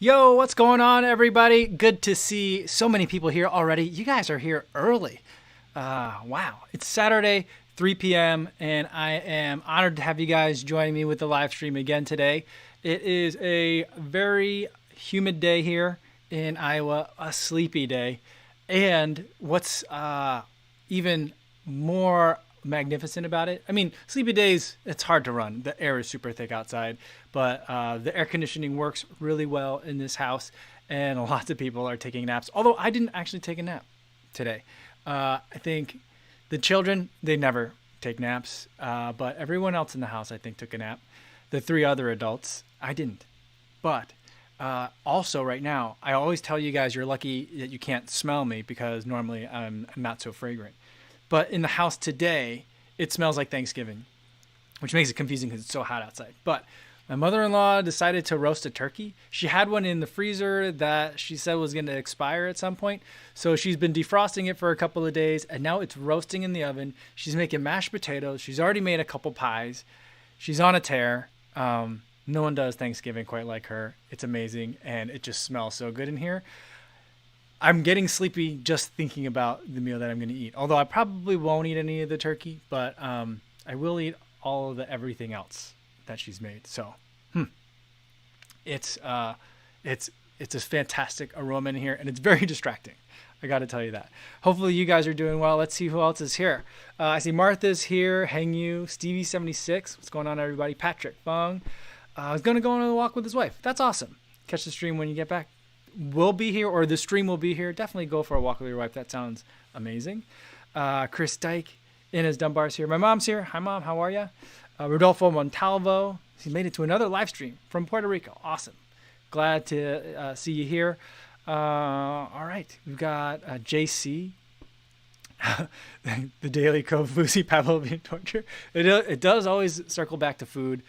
Yo, what's going on, everybody? Good to see so many people here already. You guys are here early. Wow. It's Saturday, 3 p.m., and I am honored to have you guys joining me with the live stream again today. It is a very humid day here in Iowa, a sleepy day. And what's even more magnificent about it, I mean, sleepy days, it's hard to run. The air is super thick outside, but the air conditioning works really well in this house, and lots of people are taking naps. Although I didn't actually take a nap today. I think the children, they never take naps, but everyone else in the house, I think, took a nap. The three other adults, I didn't. But also right now, I always tell you guys you're lucky that you can't smell me because normally I'm not so fragrant. But in the house today, it smells like Thanksgiving, which makes it confusing because it's so hot outside. But my mother-in-law decided to roast a turkey. She had one in the freezer that she said was going to expire at some point. So she's been defrosting it for a couple of days, and now it's roasting in the oven. She's making mashed potatoes. She's already made a couple pies. She's on a tear. No one does Thanksgiving quite like her. It's amazing, and it just smells so good in here. I'm getting sleepy just thinking about the meal that I'm going to eat. Although I probably won't eat any of the turkey, but I will eat all of the everything else that she's made. So, it's a fantastic aroma in here, and it's very distracting. I got to tell you that. Hopefully you guys are doing well. Let's see who else is here. I see Martha's here, Hang You, Stevie76. What's going on, everybody? Patrick Fung. I was going to go on a walk with his wife. That's awesome. Catch the stream when you get back. We'll be here, or the stream will be here. Definitely go for a walk with your wife. That sounds amazing. Chris Dyke in his Dunbar's here. My mom's here. Hi, Mom. How are you? Rodolfo Montalvo. He made it to another live stream from Puerto Rico. Awesome. Glad to see you here. All right. We've got JC. The daily Kofuzi Pavlovian torture. It does always circle back to food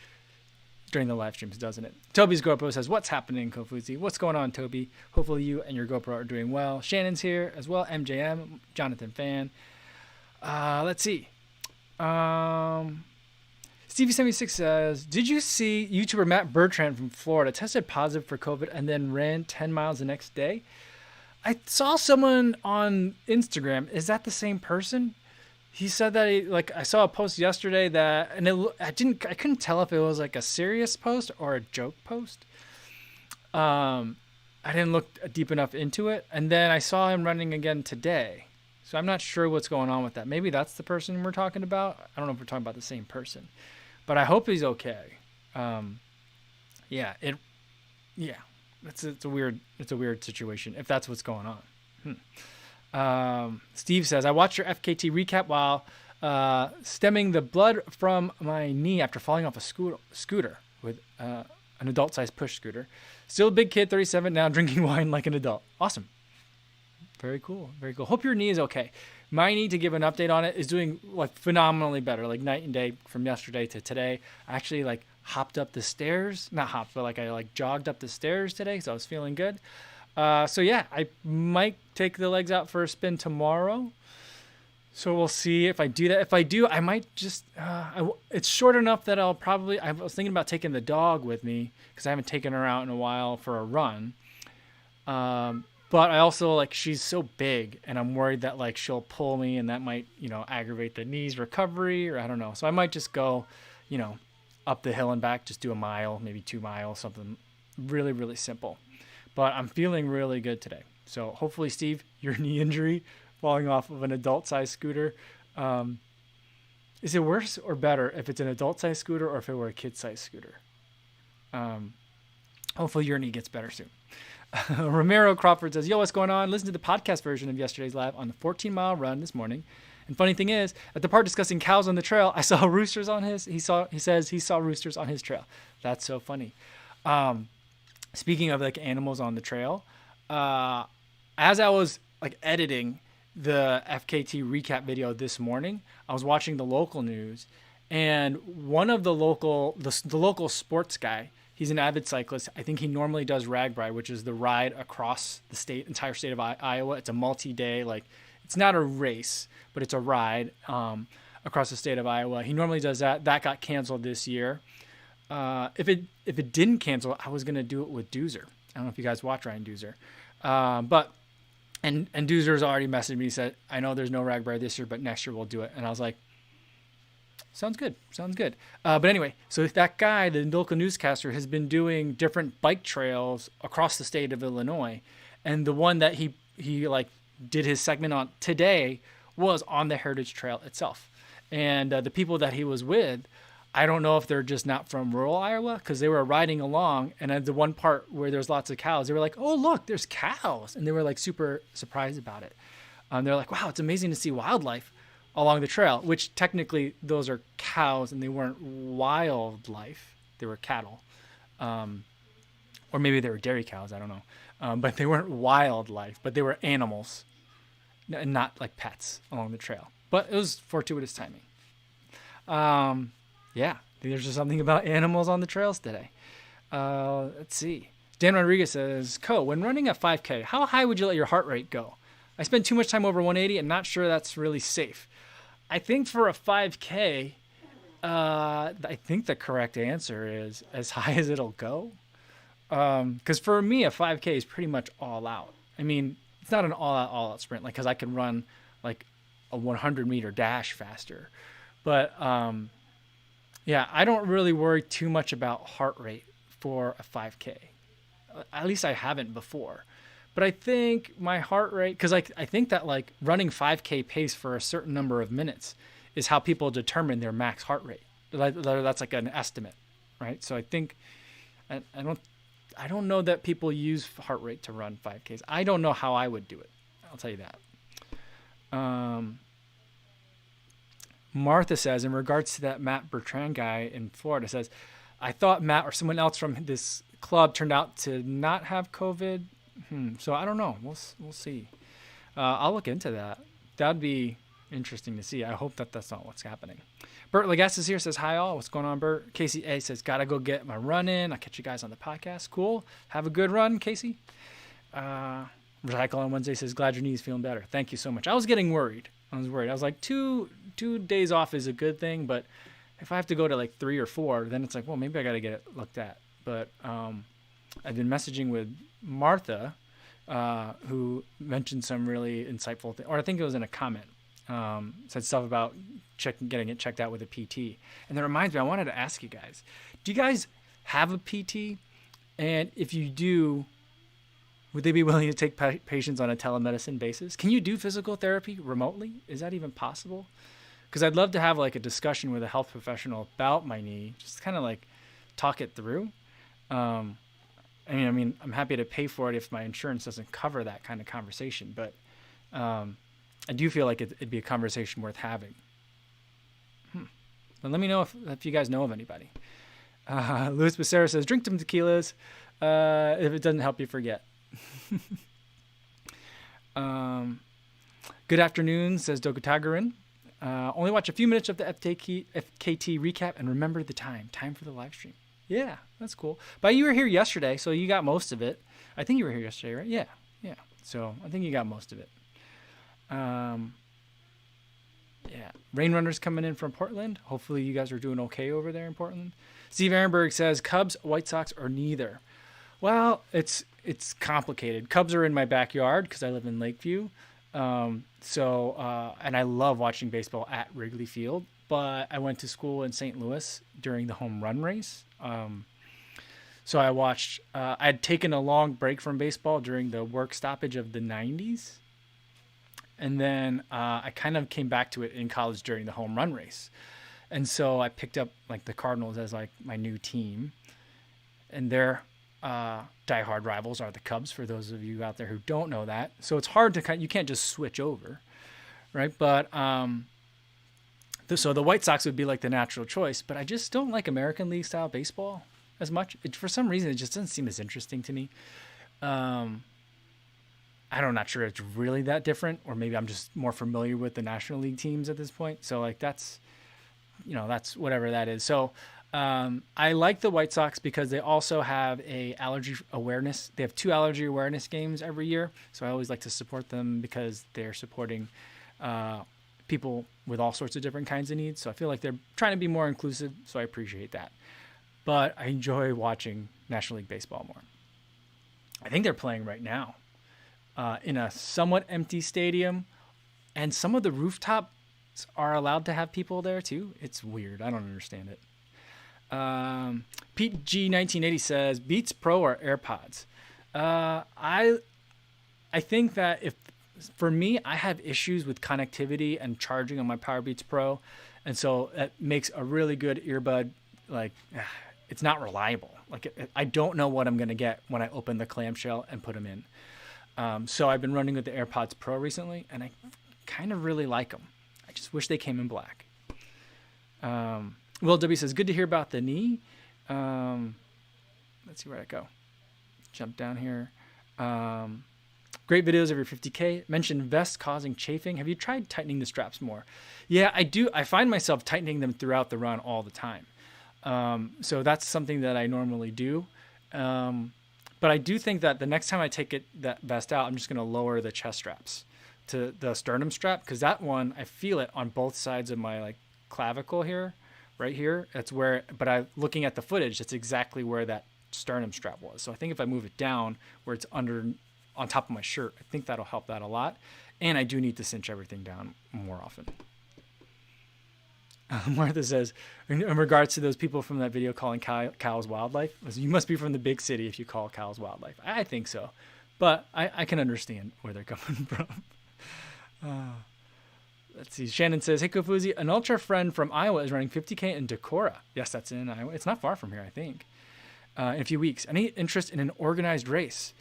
during the live streams, doesn't it? Toby's GoPro says, what's happening, Kofuzi? What's going on, Toby? Hopefully you and your GoPro are doing well. Shannon's here as well. MJM, Jonathan Fan. Let's see. Stevie76 says, did you see YouTuber Matt Bertrand from Florida tested positive for COVID and then ran 10 miles the next day? I saw someone on Instagram. Is that the same person? He said that I saw a post yesterday that, and I couldn't tell if it was like a serious post or a joke post. I didn't look deep enough into it. And then I saw him running again today. So I'm not sure what's going on with that. Maybe that's the person we're talking about. I don't know if we're talking about the same person, but I hope he's okay. It's a weird situation if that's what's going on. Steve says, I watched your FKT recap while stemming the blood from my knee after falling off a scooter with an adult-sized push scooter. Still a big kid, 37, now drinking wine like an adult. Awesome. Very cool. Very cool. Hope your knee is okay. My knee, to give an update on it, is doing phenomenally better, night and day from yesterday to today. I actually hopped up the stairs, not hopped, but I jogged up the stairs today, so I was feeling good. So yeah, I might take the legs out for a spin tomorrow. So we'll see if I do that. If I do, I might just, it's short enough that I was thinking about taking the dog with me because I haven't taken her out in a while for a run. But I also she's so big and I'm worried that she'll pull me and that might, aggravate the knee's recovery or I don't know. So I might just go, up the hill and back, just do a mile, maybe 2 miles, something really, really simple. But I'm feeling really good today. So hopefully, Steve, your knee injury, falling off of an adult-sized scooter, is it worse or better if it's an adult-sized scooter or if it were a kid-sized scooter? Hopefully your knee gets better soon. Romero Crawford says, yo, what's going on? Listen to the podcast version of yesterday's live on the 14-mile run this morning. And funny thing is, at the part discussing cows on the trail, I saw roosters on his. He says he saw roosters on his trail. That's so funny. Speaking of animals on the trail, as I was editing the FKT recap video this morning, I was watching the local news, and one of the local sports guy, he's an avid cyclist. I think he normally does RAGBRAI, which is the ride across the entire state of Iowa. It's a multi-day, it's not a race, but it's a ride across the state of Iowa. He normally does that. That got canceled this year. If it didn't cancel, I was going to do it with Doozer. I don't know if you guys watch Ryan Doozer. And Doozer's already messaged me. He said, I know there's no Ragbri this year, but next year we'll do it. And I was like, sounds good. But anyway, so that guy, the local newscaster, has been doing different bike trails across the state of Illinois. And the one that he like did his segment on today was on the Heritage Trail itself. And the people that he was with, I don't know if they're just not from rural Iowa, because they were riding along, and at the one part where there's lots of cows, they were like, oh, look, there's cows. And they were like super surprised about it. They're like, wow, it's amazing to see wildlife along the trail, which technically those are cows and they weren't wildlife. They were cattle. Or maybe they were dairy cows. I don't know. But they weren't wildlife, but they were animals and not like pets along the trail. But it was fortuitous timing. Yeah, there's just something about animals on the trails today. Let's see. Dan Rodriguez says, when running a 5K, how high would you let your heart rate go? I spend too much time over 180 and not sure that's really safe. I think for a 5K, I think the correct answer is as high as it'll go. Because for me, a 5K is pretty much all out. I mean, it's not an all-out sprint, like, because I can run like a 100-meter dash faster. But yeah, I don't really worry too much about heart rate for a 5K. At least I haven't before. But I think my heart rate, because I think that like running 5K pace for a certain number of minutes is how people determine their max heart rate. That's like an estimate, right? So I think I don't know that people use heart rate to run 5Ks. I don't know how I would do it. I'll tell you that. Martha says, in regards to that Matt Bertrand guy in Florida, says, I thought Matt or someone else from this club turned out to not have COVID. So I don't know. We'll see. I'll look into that. That'd be interesting to see. I hope that that's not what's happening. Bert Legas is here, says, hi all. What's going on, Bert? Casey A says, gotta go get my run in. I'll catch you guys on the podcast. Cool. Have a good run, Casey. Recycle on Wednesday says, glad your knee's feeling better. Thank you so much. I was getting worried. I was like, two days off is a good thing, but if I have to go to like 3 or 4, then it's like, well, maybe I got to get it looked at. But I've been messaging with Martha, who mentioned some really insightful thing, or I think it was in a comment, said stuff about getting it checked out with a PT. And that reminds me, I wanted to ask you guys, do you guys have a PT? And if you do, would they be willing to take patients on a telemedicine basis? Can you do physical therapy remotely? Is that even possible? Because I'd love to have like a discussion with a health professional about my knee, just kind of like talk it through. I mean, I'm happy to pay for it if my insurance doesn't cover that kind of conversation, but I do feel like it'd be a conversation worth having. But let me know if you guys know of anybody. Luis Becerra says, drink some tequilas. If it doesn't help you forget. Good afternoon, says Dokutagarin. Only watch a few minutes of the FKT recap and remember the time for the live stream. Yeah, that's cool. But you were here yesterday, so you got most of it. I think you were here yesterday, right? Yeah. So I think you got most of it. Yeah. Rain Runner's coming in from Portland. Hopefully you guys are doing okay over there in Portland. Steve Ehrenberg says, Cubs, White Sox, or neither. Well, it's complicated. Cubs are in my backyard because I live in Lakeview. And I love watching baseball at Wrigley Field, but I went to school in St. Louis during the home run race. So I watched, I'd taken a long break from baseball during the work stoppage of the 90s. And then I kind of came back to it in college during the home run race. And so I picked up like the Cardinals as like my new team. And their diehard rivals are the Cubs, for those of you out there who don't know that. So it's hard to you can't just switch over, right? But so the White Sox would be like the natural choice, but I just don't like American League style baseball as much. For some reason, it just doesn't seem as interesting to me. I'm not sure it's really that different, or maybe I'm just more familiar with the National League teams at this point. So like that's whatever that is. So I like the White Sox because they also have a allergy awareness. They have 2 allergy awareness games every year. So I always like to support them because they're supporting people with all sorts of different kinds of needs. So I feel like they're trying to be more inclusive. So I appreciate that. But I enjoy watching National League baseball more. I think they're playing right now in a somewhat empty stadium, and some of the rooftops are allowed to have people there too. It's weird. I don't understand it. Pete G 1980 says Beats Pro or AirPods. I think that if for me, I have issues with connectivity and charging on my Powerbeats Pro, and so that makes a really good earbud. Like, it's not reliable. Like, I don't know what I'm gonna get when I open the clamshell and put them in. So I've been running with the AirPods Pro recently, and I kind of really like them. I just wish they came in black. Will W says, good to hear about the knee. Let's see where I go. Jump down here. Great videos of your 50K. Mentioned vest causing chafing. Have you tried tightening the straps more? Yeah, I do. I find myself tightening them throughout the run all the time. So that's something that I normally do. But I do think that the next time I take that vest out, I'm just going to lower the chest straps to the sternum strap, because that one, I feel it on both sides of my like clavicle here, right here. That's where, but looking at the footage, that's exactly where that sternum strap was. So I think if I move it down where it's on top of my shirt, I think that'll help that a lot. And I do need to cinch everything down more often. Martha says, in regards to those people from that video calling cows wildlife, you must be from the big city if you call cows wildlife. I think so, but I can understand where they're coming from. Let's see. Shannon says, hey, Kofuzi, an ultra friend from Iowa is running 50K in Decorah. Yes, that's in Iowa. It's not far from here, I think. In a few weeks. Any interest in an organized race?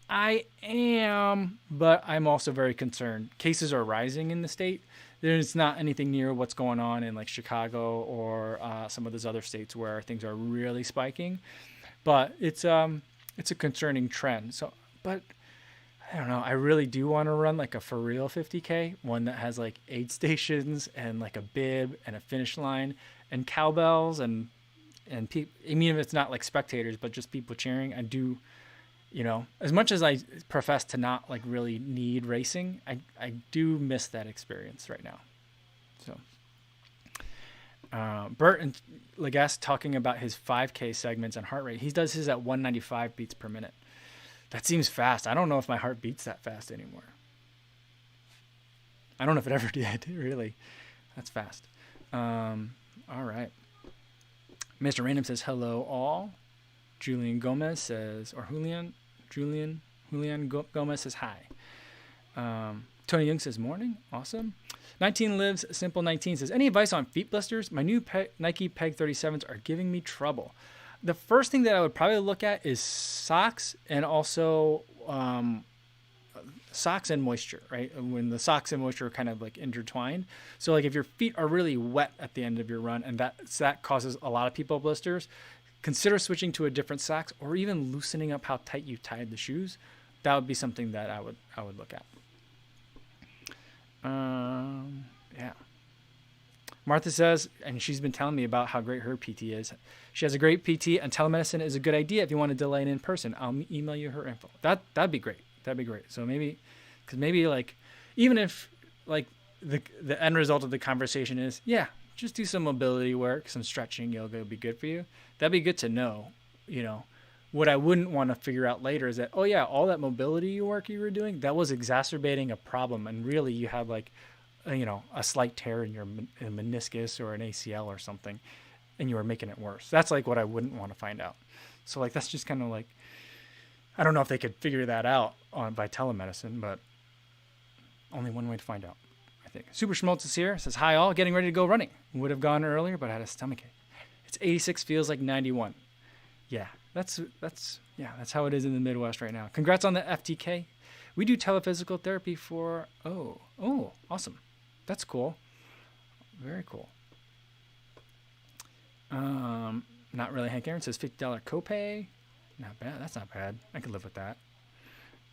I am, but I'm also very concerned. Cases are rising in the state. There's not anything near what's going on in like Chicago or some of those other states where things are really spiking. But it's a concerning trend. So, but I don't know. I really do want to run like a for real 50K, one that has like aid stations and like a bib and a finish line and cowbells and people. I mean, if it's not like spectators, but just people cheering. I do. You know, as much as I profess to not like really need racing, I do miss that experience right now. So, Bert and Legas talking about his 5K segments and heart rate. He does his at 195 beats per minute. That seems fast. I don't know if my heart beats that fast anymore. I don't know if it ever did, really. That's fast. All right. Mr. Random says, hello all. Julian Gomez says, or Julian Gomez says hi. Tony Young says morning. Awesome. 19 lives simple 19 says, any advice on feet blisters? My new Nike Peg 37s are giving me trouble. The first thing that I would probably look at is socks, and also socks and moisture, right? When the socks and moisture are kind of like intertwined. So like if your feet are really wet at the end of your run, and that causes a lot of people blisters, consider switching to a different socks, or even loosening up how tight you tied the shoes. That would be something that I would look at. Yeah. Martha says, and she's been telling me about how great her PT is. She has a great PT, and telemedicine is a good idea if you want to delay it in person. I'll email you her info. That'd be great. That'd be great. So maybe like, even if like the end result of the conversation is, yeah, just do some mobility work, some stretching, yoga would be good for you. That'd be good to know. You know, what I wouldn't want to figure out later is that, oh yeah, all that mobility work you were doing, that was exacerbating a problem, and really you had like, a slight tear in your meniscus or an ACL or something, and you were making it worse. That's like what I wouldn't want to find out. So like, that's just kind of like, I don't know if they could figure that out by telemedicine, but only one way to find out, I think. SuperSchmoltz is here. Says, hi all, getting ready to go running. Would have gone earlier, but I had a stomachache. It's 86, feels like 91. Yeah, that's how it is in the Midwest right now. Congrats on the FTK. We do telephysical therapy for, oh, awesome. That's cool. Very cool. Not really. Hank Aaron says $50 copay. Not bad. That's not bad. I could live with that.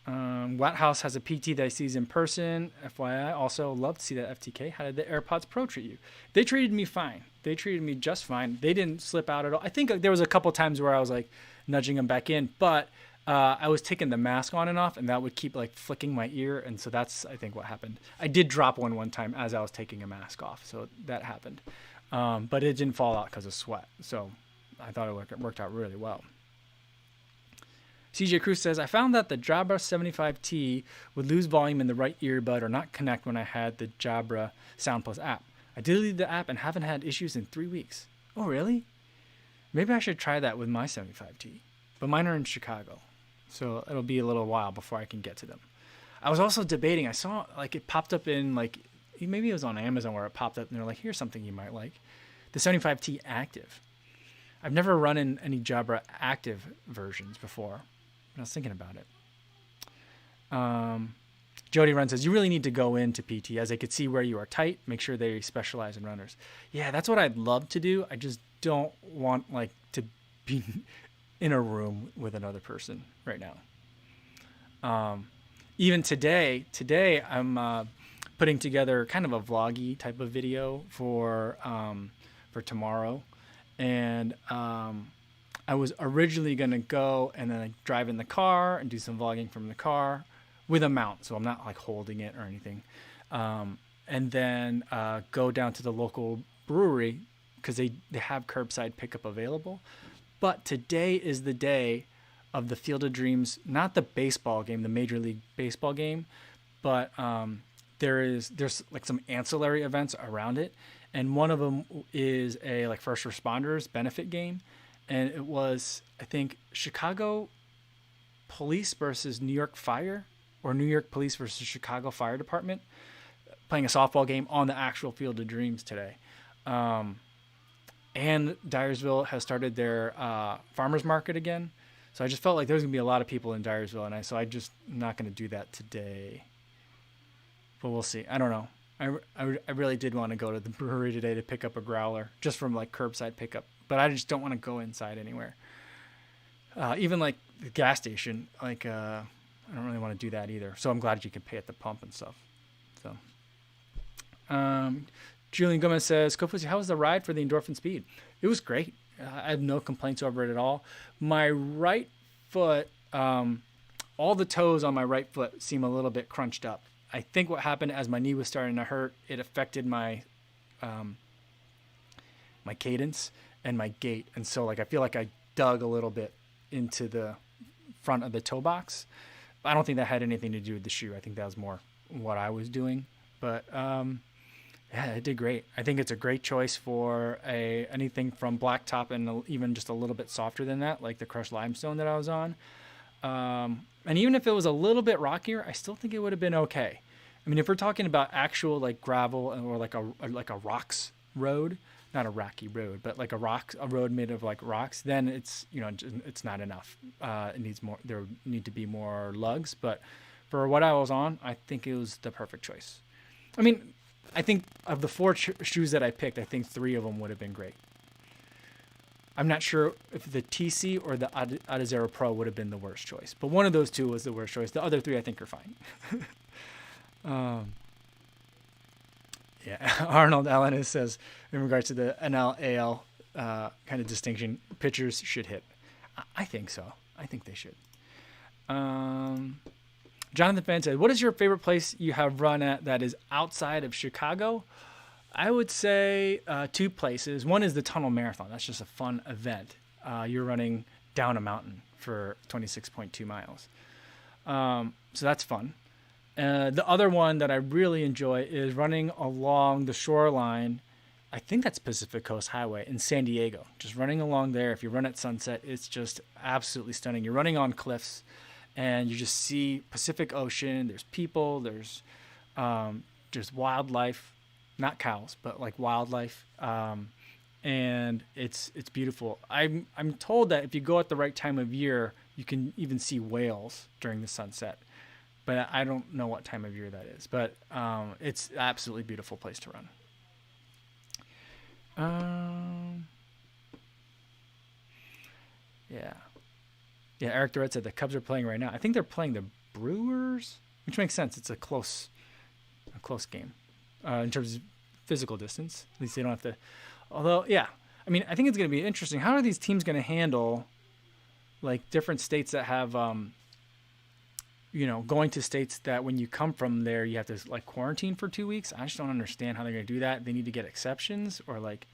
Watt House has a PT that he sees in person. FYI, also love to see that FTK. How did the AirPods Pro treat you? They treated me fine. They treated me just fine. They didn't slip out at all. I think there was a couple times where I was like nudging them back in, but I was taking the mask on and off, and that would keep like flicking my ear, and so that's, I think, what happened. I did drop one time as I was taking a mask off, so that happened. But it didn't fall out because of sweat, so I thought it worked out really well. CJCrew says, I found that the Jabra 75T would lose volume in the right earbud or not connect when I had the Jabra Sound Plus app. I deleted the app and haven't had issues in 3 weeks. Oh, really? Maybe I should try that with my 75T. But mine are in Chicago, so it'll be a little while before I can get to them. I was also debating. I saw like it popped up in like, maybe it was on Amazon where it popped up and they're like, here's something you might like. The 75T Active. I've never run in any Jabra Active versions before. I was thinking about it. Jody Run says, you really need to go into PT as they could see where you are tight. Make sure they specialize in runners. Yeah, that's what I'd love to do. I just don't want like to be in a room with another person right now. Even today I'm putting together kind of a vloggy type of video for tomorrow. And I was originally going to go and then drive in the car and do some vlogging from the car with a mount. So I'm not like holding it or anything. And then go down to the local brewery because they have curbside pickup available. But today is the day of the Field of Dreams, not the baseball game, the Major League Baseball game, but there's like some ancillary events around it. And one of them is a like first responders benefit game. And it was, I think, Chicago Police versus New York Fire, or New York Police versus Chicago Fire Department, playing a softball game on the actual Field of Dreams today. And Dyersville has started their farmers market again. So I just felt like there was going to be a lot of people in Dyersville, and I'm just not going to do that today. But we'll see. I don't know. I really did want to go to the brewery today to pick up a growler, just from like curbside pickup. But I just don't want to go inside anywhere. Even like the gas station, like I don't really want to do that either. So I'm glad you can pay at the pump and stuff. So, Julian Gomez says, Kofuzi, how was the ride for the Endorphin Speed? It was great. I have no complaints over it at all. My right foot, all the toes on my right foot seem a little bit crunched up. I think what happened as my knee was starting to hurt, it affected my my cadence and my gait. And so like I feel like I dug a little bit into the front of the toe box. I don't think that had anything to do with the shoe. I think that was more what I was doing. But yeah, it did great. I think it's a great choice for anything from blacktop and even just a little bit softer than that, like the crushed limestone that I was on. And even if it was a little bit rockier, I still think it would have been okay. I mean, if we're talking about actual like gravel or like a rocks road, not a rocky road, but like a road made of like rocks, then it's, it's not enough. It needs more. There need to be more lugs. But for what I was on, I think it was the perfect choice. I mean, I think of the four shoes that I picked, I think 3 of them would have been great. I'm not sure if the TC or the Adizero Pro would have been the worst choice, but one of those 2 was the worst choice. The other 3 I think are fine. Yeah, Arnold Allen says, in regards to the NL-AL kind of distinction, pitchers should hit. I think so. I think they should. Jonathan Fan said, what is your favorite place you have run at that is outside of Chicago? I would say 2 places. One is the Tunnel Marathon. That's just a fun event. You're running down a mountain for 26.2 miles. So that's fun. The other one that I really enjoy is running along the shoreline. I think that's Pacific Coast Highway in San Diego. Just running along there. If you run at sunset, it's just absolutely stunning. You're running on cliffs and you just see Pacific Ocean. There's people. There's just wildlife. Not cows, but like wildlife, and it's beautiful. I'm told that if you go at the right time of year, you can even see whales during the sunset, but I don't know what time of year that is. But it's an absolutely beautiful place to run. Yeah. Eric Durrett said the Cubs are playing right now. I think they're playing the Brewers, which makes sense. It's a close game. In terms of physical distance, at least they don't have to. Although, yeah, I mean, I think it's going to be interesting. How are these teams going to handle, like, different states that have, going to states that when you come from there, you have to, like, quarantine for 2 weeks? I just don't understand how they're going to do that. They need to get exceptions or, like,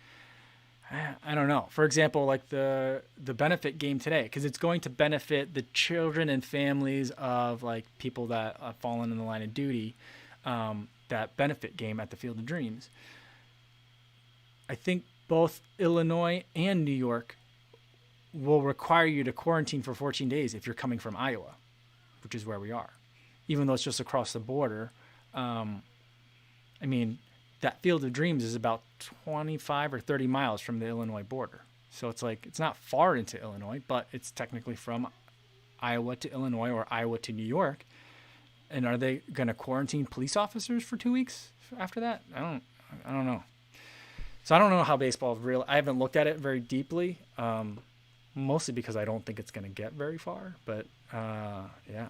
I don't know. For example, like the benefit game today, because it's going to benefit the children and families of like people that have fallen in the line of duty. That benefit game at the Field of Dreams. I think both Illinois and New York will require you to quarantine for 14 days if you're coming from Iowa, which is where we are. Even though it's just across the border. I mean, that Field of Dreams is about 25 or 30 miles from the Illinois border. So it's like, it's not far into Illinois, but it's technically from Iowa to Illinois or Iowa to New York. And are they going to quarantine police officers for 2 weeks after that? I don't know. So I don't know how baseball is real. I haven't looked at it very deeply, mostly because I don't think it's going to get very far. But yeah.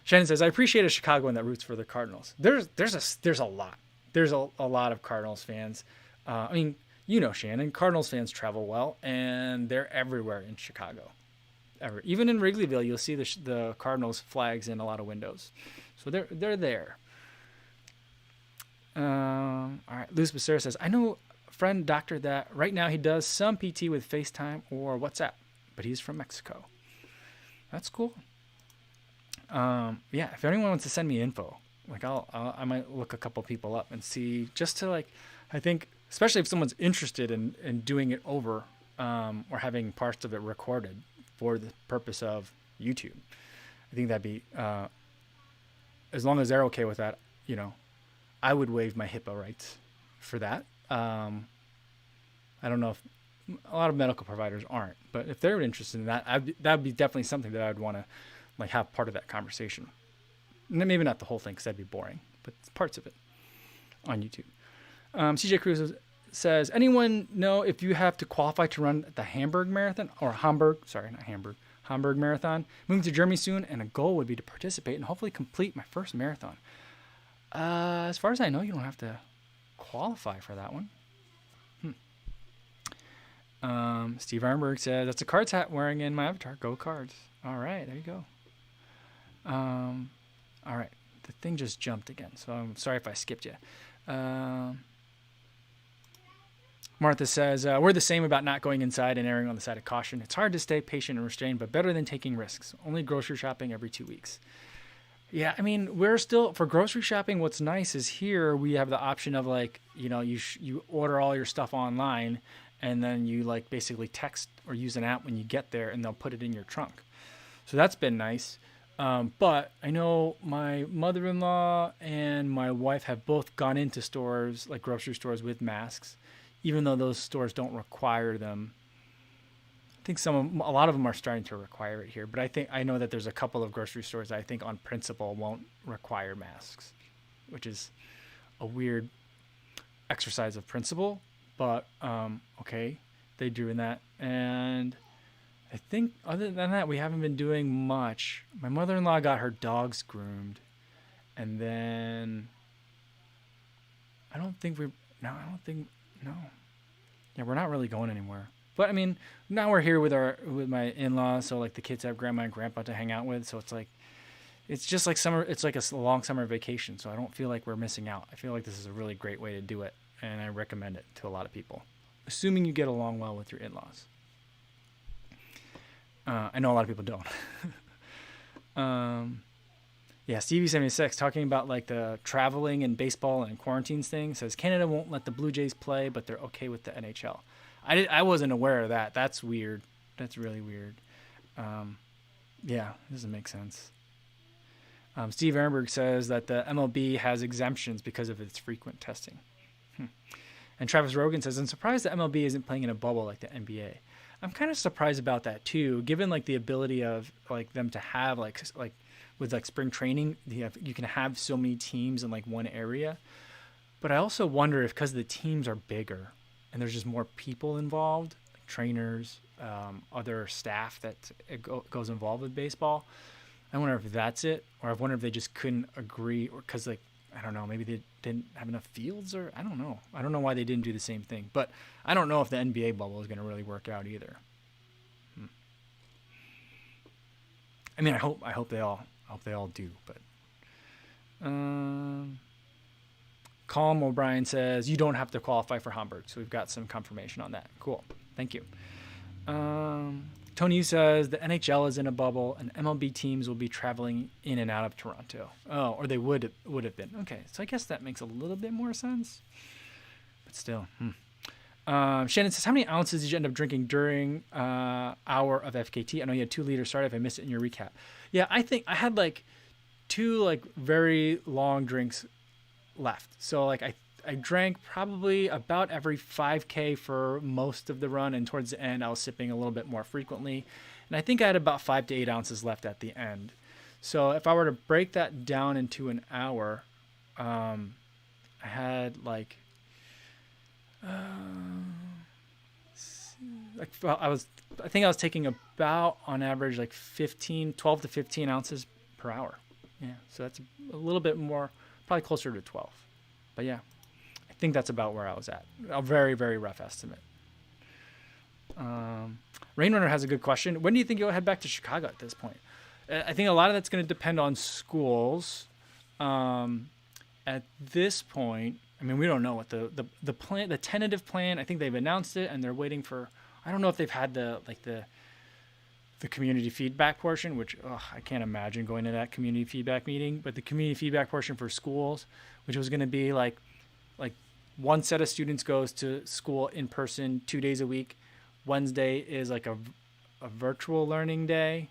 Shannon says, I appreciate a Chicagoan that roots for the Cardinals. There's a lot. There's a lot of Cardinals fans. I mean, you know, Shannon, Cardinals fans travel well, and they're everywhere in Chicago. Even in Wrigleyville, you'll see the Cardinals flags in a lot of windows. So they're there. All right. Luis Becerra says, I know a friend doctor that right now he does some PT with FaceTime or WhatsApp, but he's from Mexico. That's cool. Yeah, if anyone wants to send me info, like I might look a couple people up and see, just to like, I think, especially if someone's interested in doing it over, or having parts of it recorded for the purpose of YouTube. I think that'd be, as long as they're okay with that, you know, I would waive my HIPAA rights for that. I don't know if a lot of medical providers aren't, but if they're interested in that, that'd be definitely something that I'd want to like have part of that conversation. Maybe not the whole thing, because that'd be boring, but parts of it on YouTube. CJCrew says, anyone know if you have to qualify to run the Hamburg Marathon or Hamburg Marathon? Moving to Germany soon, and a goal would be to participate and hopefully complete my first marathon. As far as I know, you don't have to qualify for that one. Steve Arnberg says, that's a Cards hat wearing in my avatar. Go Cards. All right, there you go. All right, the thing just jumped again, so I'm sorry if I skipped you. Martha says, we're the same about not going inside and erring on the side of caution. It's hard to stay patient and restrained, but better than taking risks. Only grocery shopping every 2 weeks. Yeah, I mean, we're still, for grocery shopping, what's nice is here we have the option of like, you know, you order all your stuff online, and then you like basically text or use an app when you get there, and they'll put it in your trunk. So that's been nice. But I know my mother-in-law and my wife have both gone into stores, like grocery stores, with masks, even though those stores don't require them. I think a lot of them are starting to require it here, but I know that there's a couple of grocery stores that I think on principle won't require masks, which is a weird exercise of principle, but okay, they're doing that. And I think other than that, we haven't been doing much. My mother-in-law got her dogs groomed, and then no. Yeah, we're not really going anywhere. But I mean, now we're here with my in-laws, so like the kids have grandma and grandpa to hang out with, so it's just like summer. It's like a long summer vacation, so I don't feel like we're missing out. I feel like this is a really great way to do it, and I recommend it to a lot of people, assuming you get along well with your in-laws. I know a lot of people don't. Yeah, Stevie76 talking about like the traveling and baseball and quarantines thing, says Canada won't let the Blue Jays play, but they're okay with the NHL. I wasn't aware of that. That's weird. That's really weird. Yeah, it doesn't make sense. Steve Ehrenberg says that the MLB has exemptions because of its frequent testing. And Travis Rogan says, I'm surprised the MLB isn't playing in a bubble like the NBA. I'm kind of surprised about that too, given like the ability of like them to have like with like spring training, you can have so many teams in like one area. But I also wonder if because the teams are bigger and there's just more people involved, like trainers, other staff that goes involved with baseball. I wonder if that's it, or I wonder if they just couldn't agree, or because like, I don't know, maybe they didn't have enough fields, or I don't know. I don't know why they didn't do the same thing, but I don't know if the NBA bubble is going to really work out either. I mean, I hope they all do, but Colm O'Brien says you don't have to qualify for Hamburg. So we've got some confirmation on that. Cool. Thank you. Tony says the NHL is in a bubble and MLB teams will be traveling in and out of Toronto. Oh, or they would have been. Okay, so I guess that makes a little bit more sense. But still. Shannon says, how many ounces did you end up drinking during hour of FKT? I know you had 2 liters. Sorry if I missed it in your recap. Yeah, I think I had like 2 like very long drinks left. So like I drank probably about every 5K for most of the run, and towards the end I was sipping a little bit more frequently, and I think I had about 5 to 8 ounces left at the end. So if I were to break that down into an hour, I had like I think I was taking about on average like 12 to 15 ounces per hour. Yeah, so that's a little bit more, probably closer to 12. But yeah, I think that's about where I was at. A very, very rough estimate. Rainrunner has a good question. When do you think you'll head back to Chicago at this point? I think a lot of that's going to depend on schools. At this point, I mean, we don't know what the plan, the tentative plan. I think they've announced it, and they're waiting for. I don't know if they've had the community feedback portion, which I can't imagine going to that community feedback meeting. But the community feedback portion for schools, which was going to be like one set of students goes to school in person 2 days a week. Wednesday is like a virtual learning day,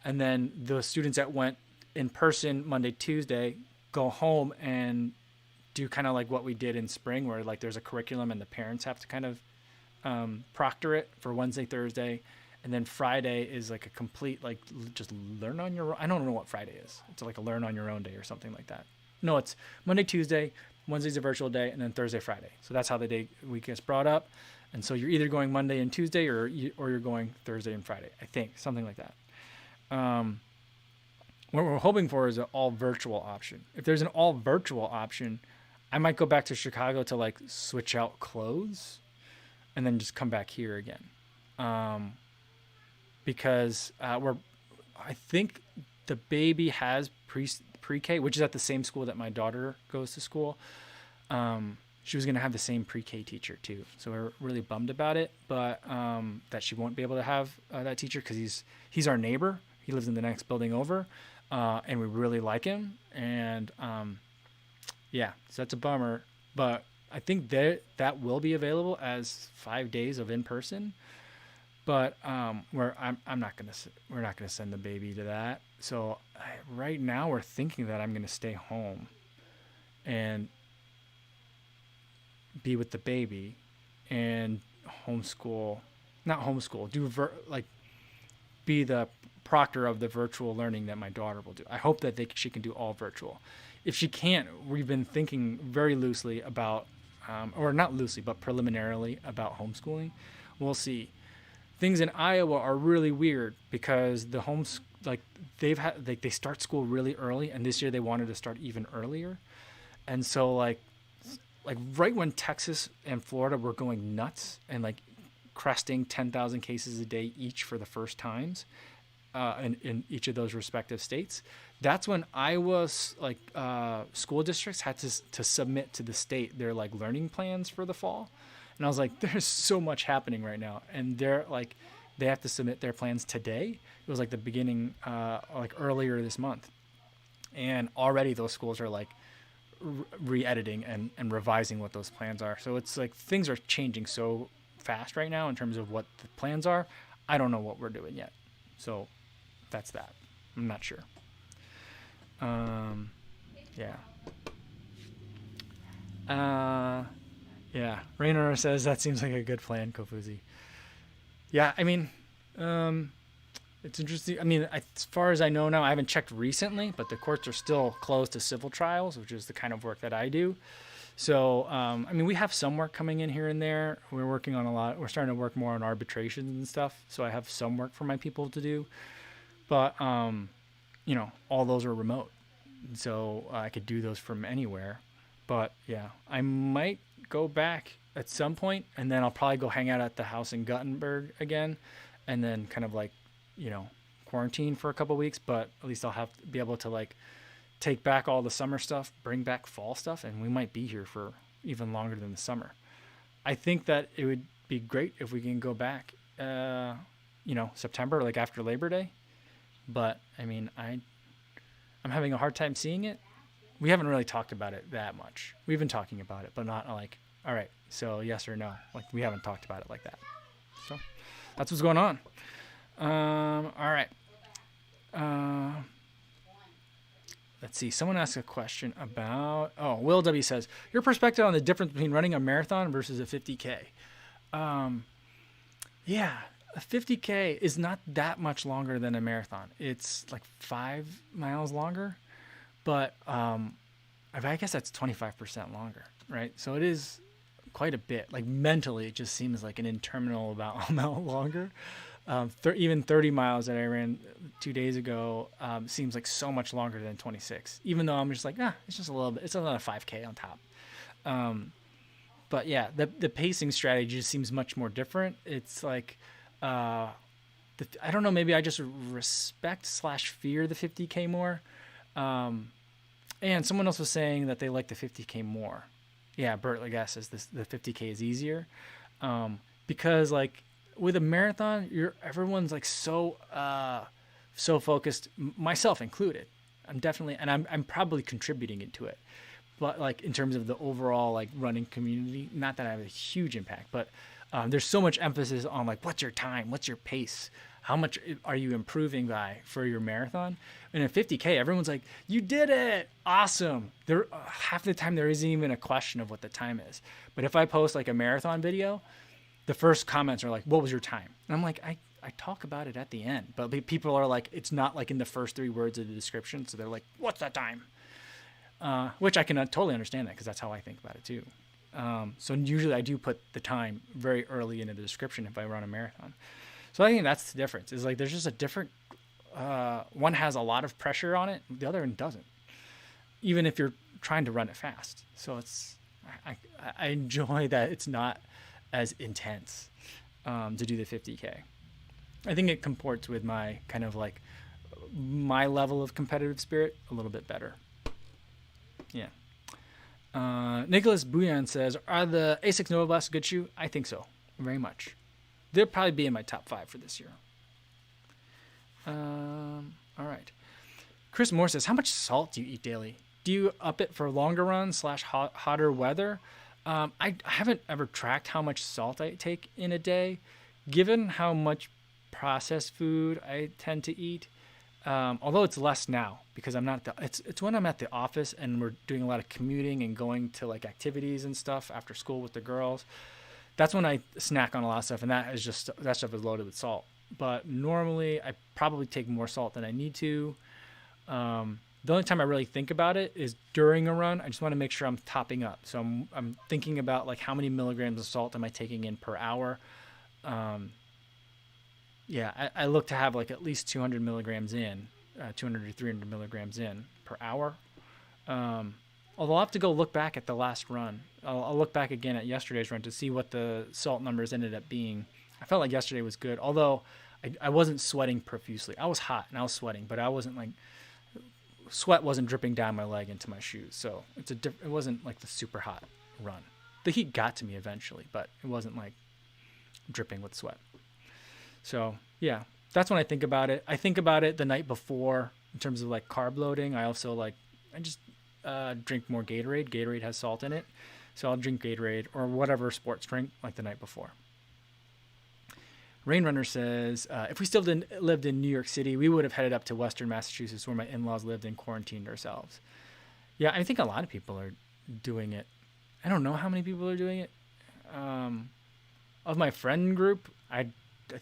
and then the students that went in person Monday, Tuesday go home and do kind of like what we did in spring, where like there's a curriculum and the parents have to kind of proctor it for Wednesday, Thursday, and then Friday is like a complete like just learn on your own. I don't know what Friday is. It's like a learn on your own day or something like that. No, it's Monday, Tuesday, Wednesday's a virtual day, and then Thursday, Friday. So that's how the day week gets brought up. And so you're either going Monday and Tuesday or you're going Thursday and Friday, I think, something like that. What we're hoping for is an all virtual option. If there's an all virtual option, I might go back to Chicago to like switch out clothes and then just come back here again. Because I think the baby has pre-K, which is at the same school that my daughter goes to school. She was going to have the same pre-K teacher too. So we're really bummed about it, but that she won't be able to have that teacher because he's our neighbor. He lives in the next building over, and we really like him. And yeah, so that's a bummer. But I think that will be available as 5 days of in-person. But we're not gonna send the baby to that. So right now we're thinking that I'm gonna stay home and be with the baby and be the proctor of the virtual learning that my daughter will do. I hope that she can do all virtual. If she can't, we've been thinking very loosely about, or not loosely, but preliminarily about homeschooling. We'll see. Things in Iowa are really weird because they start school really early, and this year they wanted to start even earlier. And so like right when Texas and Florida were going nuts and like cresting 10,000 cases a day each for the first times in each of those respective states, that's when Iowa's school districts had to submit to the state their like learning plans for the fall. And I was like, there's so much happening right now. And they have to submit their plans today. It was like the beginning, earlier this month. And already those schools are like re-editing and revising what those plans are. So it's like things are changing so fast right now in terms of what the plans are. I don't know what we're doing yet. So that's that. I'm not sure. Yeah. Yeah, Rainer says that seems like a good plan, Kofuzi. Yeah, I mean, it's interesting. I mean, as far as I know now, I haven't checked recently, but the courts are still closed to civil trials, which is the kind of work that I do. So, I mean, we have some work coming in here and there. We're working on a lot. We're starting to work more on arbitrations and stuff. So I have some work for my people to do. But, all those are remote. So I could do those from anywhere. But, yeah, I might go back at some point, and then I'll probably go hang out at the house in Guttenberg again, and then kind of quarantine for a couple of weeks. But at least I'll be able to take back all the summer stuff, bring back fall stuff, and we might be here for even longer than the summer. I think that it would be great if we can go back, September, like after Labor Day. But I mean, I'm having a hard time seeing it. We haven't really talked about it that much. We've been talking about it, but not like, all right, so yes or no. Like, we haven't talked about it like that. So that's what's going on. All right. Let's see. Someone asked a question about, Will W says, your perspective on the difference between running a marathon versus a 50K. Yeah, a 50K is not that much longer than a marathon. It's like 5 miles longer, but I guess that's 25% longer, right? So it is quite a bit. Like, mentally, it just seems like an interminable amount longer. Even 30 miles that I ran 2 days ago seems like so much longer than 26, even though I'm just like, it's just a little bit. It's another 5K on top. But yeah, the pacing strategy just seems much more different. It's like, I don't know, maybe I just respect/fear the 50K more. And someone else was saying that they like the 50K more. Yeah, Bert, I guess, says the 50K is easier. Because like with a marathon, everyone's like so focused, myself included. I'm probably contributing into it. But like in terms of the overall like running community, not that I have a huge impact, but there's so much emphasis on like, what's your time? What's your pace? How much are you improving by for your marathon? And at 50K, everyone's like, you did it. Awesome. Half the time there isn't even a question of what the time is. But if I post like a marathon video, the first comments are like, what was your time? And I'm like, I talk about it at the end. But people are like, it's not like in the first 3 words of the description. So they're like, what's that time? Which I can totally understand that because that's how I think about it too. So usually I do put the time very early into the description if I run a marathon. So I think that's the difference. Is like there's just a different. One has a lot of pressure on it, the other one doesn't. Even if you're trying to run it fast. So I enjoy that it's not as intense to do the 50K. I think it comports with my kind of like my level of competitive spirit a little bit better. Yeah. Nicholas Bouillon says, are the Asics Nova Blast a good shoe? I think so, very much. They'll probably be in my top 5 for this year. All right. Chris Moore says, how much salt do you eat daily? Do you up it for longer runs / hotter weather? I haven't ever tracked how much salt I take in a day. Given how much processed food I tend to eat, although it's less now because I'm not it's when I'm at the office and we're doing a lot of commuting and going to like activities and stuff after school with the girls. That's when I snack on a lot of stuff, and that stuff is loaded with salt. But normally I probably take more salt than I need to. The only time I really think about it is during a run. I just want to make sure I'm topping up. So I'm thinking about like how many milligrams of salt am I taking in per hour. I look to have like at least 200 milligrams in, 200 to 300 milligrams in per hour. Although I'll have to go look back at the last run. I'll look back again at yesterday's run to see what the salt numbers ended up being. I felt like yesterday was good, although I wasn't sweating profusely. I was hot and I was sweating, but I wasn't like, sweat wasn't dripping down my leg into my shoes. So it wasn't like the super hot run. The heat got to me eventually, but it wasn't like dripping with sweat. So yeah, that's when I think about it. I think about it the night before in terms of like carb loading. I just drink more Gatorade. Gatorade has salt in it. So I'll drink Gatorade or whatever sports drink like the night before. Rainrunner says, if we still lived in New York City, we would have headed up to Western Massachusetts where my in-laws lived and quarantined ourselves. Yeah, I think a lot of people are doing it. I don't know how many people are doing it. Of my friend group, I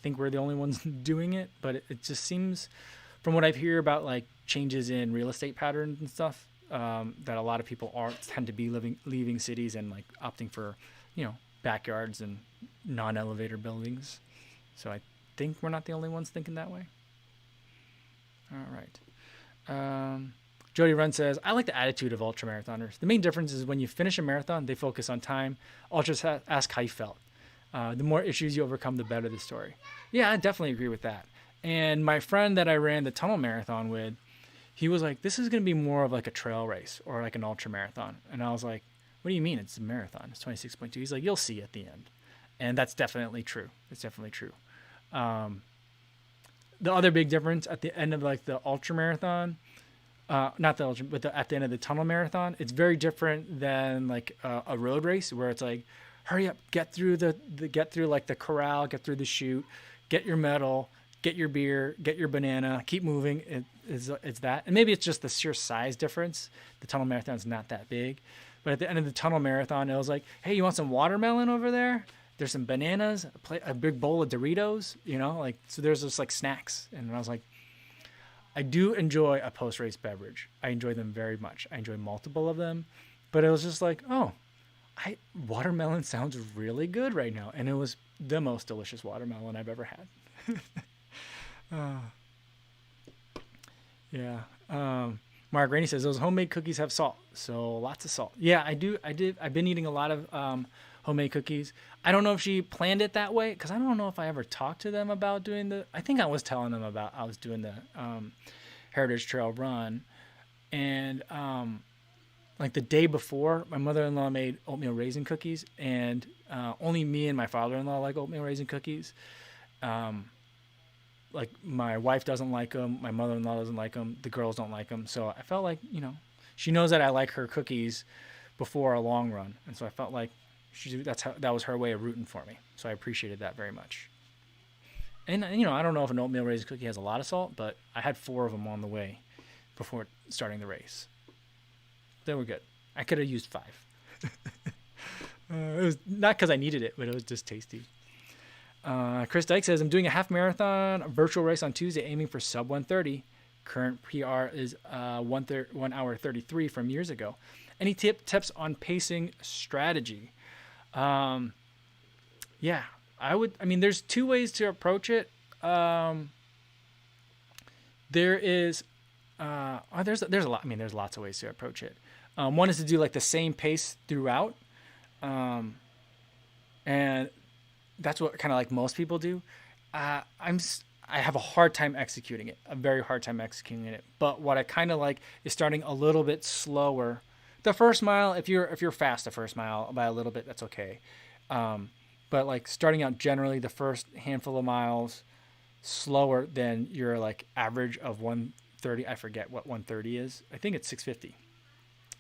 think we're the only ones doing it, but it just seems, from what I hear about like changes in real estate patterns and stuff, that a lot of people tend to be leaving cities and like opting for, backyards and non-elevator buildings. So I think we're not the only ones thinking that way. All right. Jody Run says, I like the attitude of ultramarathoners. The main difference is when you finish a marathon, they focus on time. Ultras ask how you felt. The more issues you overcome, the better the story. Yeah, I definitely agree with that. And my friend that I ran the tunnel marathon with, he was like, this is going to be more of like a trail race or like an ultra marathon. And I was like, what do you mean it's a marathon? It's 26.2. He's like, you'll see at the end. And that's definitely true. It's definitely true. The other big difference at the end of like the ultra marathon, not the ultra, but at the end of the tunnel marathon, it's very different than like a road race where it's like, hurry up, get through get through like the corral, get through the chute, get your medal, get your beer, get your banana, keep moving. It's that. And maybe it's just the sheer size difference. The tunnel marathon is not that big. But at the end of the tunnel marathon, it was like, hey, you want some watermelon over there? There's some bananas, a big bowl of Doritos, like, so there's just like snacks. And I was like, I do enjoy a post-race beverage. I enjoy them very much. I enjoy multiple of them. But it was just like, watermelon sounds really good right now. And it was the most delicious watermelon I've ever had. Yeah. Mark Rainey says those homemade cookies have salt, so lots of salt. Yeah, I do. I've been eating a lot of homemade cookies. I don't know if she planned it that way because I don't know if I ever talked to them about doing I think I was telling them about I was doing the Heritage Trail Run, and like the day before, my mother-in-law made oatmeal raisin cookies, and only me and my father-in-law like oatmeal raisin cookies. Like my wife doesn't like them, my mother-in-law doesn't like them, the girls don't like them. So I felt like, she knows that I like her cookies before a long run. And so I felt like that was her way of rooting for me. So I appreciated that very much. And, I don't know if an oatmeal raisin cookie has a lot of salt, but I had 4 of them on the way before starting the race. They were good. I could have used 5. It was not because I needed it, but it was just tasty. Chris Dyke says, I'm doing a half marathon, a virtual race on Tuesday, aiming for sub 130. Current PR is 1 hour 33 from years ago. Any tips on pacing strategy? Yeah, there's 2 ways to approach it. There's a lot. There's lots of ways to approach it. One is to do like the same pace throughout. And that's what kind of like most people do. I have a hard time executing it, a very hard time executing it. But what I kind of like is starting a little bit slower. The first mile, if you're fast the first mile by a little bit, that's okay. But like starting out generally the first handful of miles slower than your like average of 130. I forget what 130 is. I think it's 650.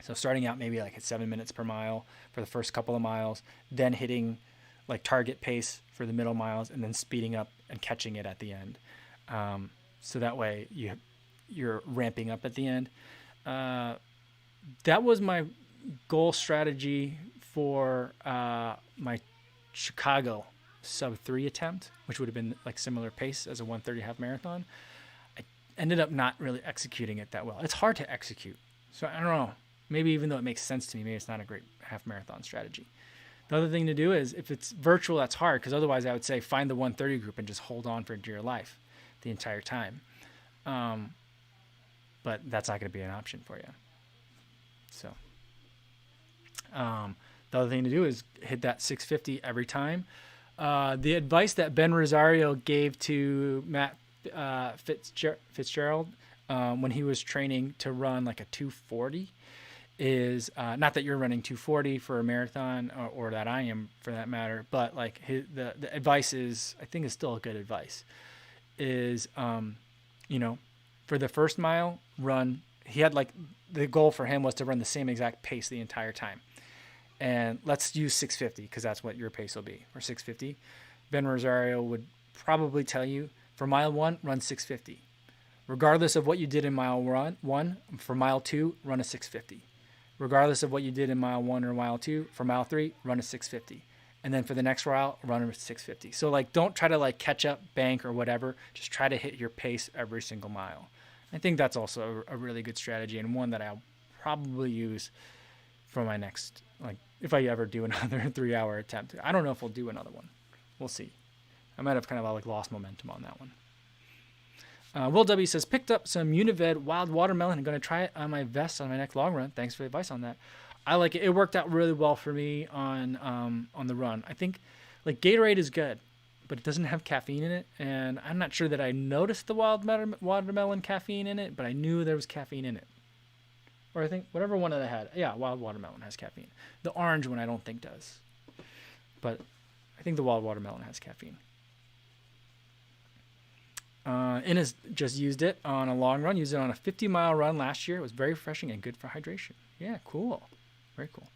So starting out maybe like at 7 minutes per mile for the first couple of miles, then hitting like target pace for the middle miles, and then speeding up and catching it at the end. So that way you're ramping up at the end. That was my goal strategy for my Chicago sub 3 attempt, which would have been like similar pace as a 130 half marathon. I ended up not really executing it that well. It's hard to execute. So I don't know. Maybe even though it makes sense to me, maybe it's not a great half marathon strategy. The other thing to do is, if it's virtual, that's hard, because otherwise I would say find the 130 group and just hold on for dear life the entire time. But that's not going to be an option for you. So the other thing to do is hit that 650 every time. The advice that Ben Rosario gave to Matt Fitzgerald when he was training to run like a 240 is not that you're running 240 for a marathon or that I am for that matter, but like the advice is, I think is still a good advice, is, for the first mile run, he had like the goal for him was to run the same exact pace the entire time. And let's use 650 because that's what your pace will be for 650. Ben Rosario would probably tell you for mile 1, run 650. Regardless of what you did in mile 1, for mile 2, run a 650. Regardless of what you did in mile 1 or mile 2, for mile 3, run a 650. And then for the next mile, run a 650. So like, don't try to like catch up, bank or whatever. Just try to hit your pace every single mile. I think that's also a really good strategy, and one that I'll probably use for my next, like if I ever do another 3-hour attempt. I don't know if we'll do another one. We'll see. I might have kind of like lost momentum on that one. Will W says, picked up some Unived wild watermelon. I'm going to try it on my vest on my next long run. Thanks for the advice on that. I like it. It worked out really well for me on the run. I think like Gatorade is good, but it doesn't have caffeine in it. And I'm not sure that I noticed the wild watermelon caffeine in it, but I knew there was caffeine in it. Or I think whatever one that I had. Yeah, wild watermelon has caffeine. The orange one I don't think does. But I think the wild watermelon has caffeine. Innes just used it on a long run. Used it on a 50-mile run last year. It was very refreshing and good for hydration. Yeah, cool. Very cool.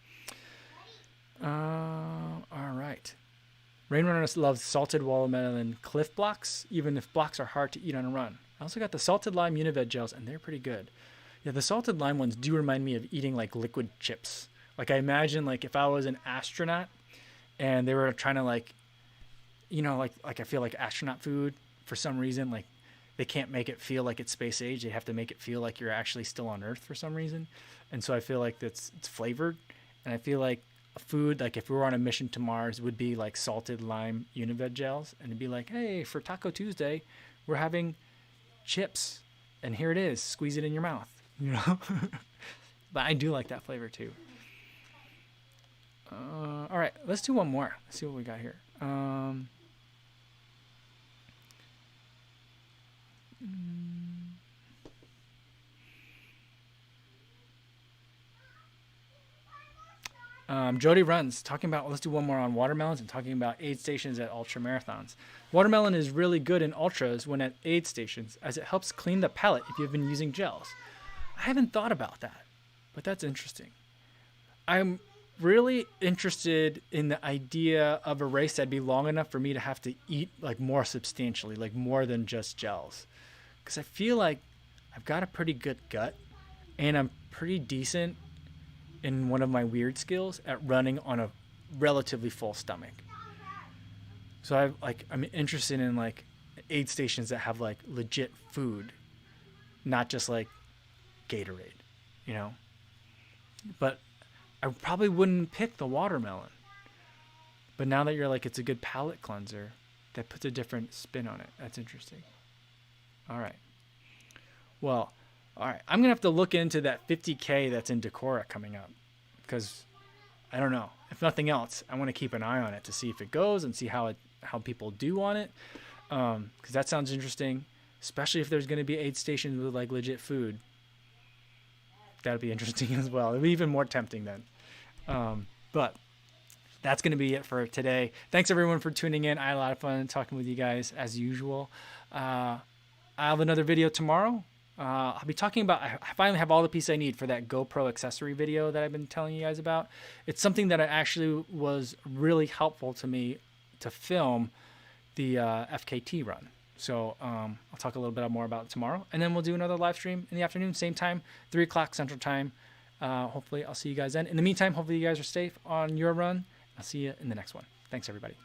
All right. Rainrunner loves salted watermelon Cliff Blocks, even if blocks are hard to eat on a run. I also got the salted lime Unived gels, and they're pretty good. Yeah, the salted lime ones do remind me of eating like liquid chips. Like I imagine like if I was an astronaut and they were trying to like, you know, like I feel like astronaut food for some reason, like they can't make it feel like it's space age. They have to make it feel like you're actually still on Earth for some reason. And so I feel like it's flavored. And I feel like a food, like if we were on a mission to Mars, would be like salted lime Unived gels. And it'd be like, hey, for Taco Tuesday, we're having chips. And here it is. Squeeze it in your mouth. You know? But I do like that flavor too. All right, let's do one more. Let's see what we got here. Jody Runs talking about, let's do one more on watermelons and talking about aid stations at ultra marathons. Watermelon is really good in ultras when at aid stations as it helps clean the palate if you've been using gels. I haven't thought about that, but that's interesting. I'm really interested in the idea of a race that'd be long enough for me to have to eat like more substantially, like more than just gels. Because I feel like I've got a pretty good gut and I'm pretty decent in one of my weird skills at running on a relatively full stomach. So I'm interested in like aid stations that have like legit food, not just like Gatorade, you know. But I probably wouldn't pick the watermelon. But now that you're like, it's a good palate cleanser, that puts a different spin on it. That's interesting. All right. Well, all right. I'm going to have to look into that 50K that's in Decorah coming up. Because, I don't know. If nothing else, I want to keep an eye on it to see if it goes and see how people do on it. Because that sounds interesting. Especially if there's going to be aid stations with like legit food. That'd be interesting as well. It'd be even more tempting then. But that's going to be it for today. Thanks everyone for tuning in. I had a lot of fun talking with you guys as usual. I'll have another video tomorrow. I'll be talking about, I finally have all the pieces I need for that GoPro accessory video that I've been telling you guys about. It's something that actually was really helpful to me to film the FKT run. So I'll talk a little bit more about it tomorrow. And then we'll do another live stream in the afternoon, same time, 3 o'clock Central Time. Hopefully I'll see you guys then. In the meantime, hopefully you guys are safe on your run. I'll see you in the next one. Thanks, everybody.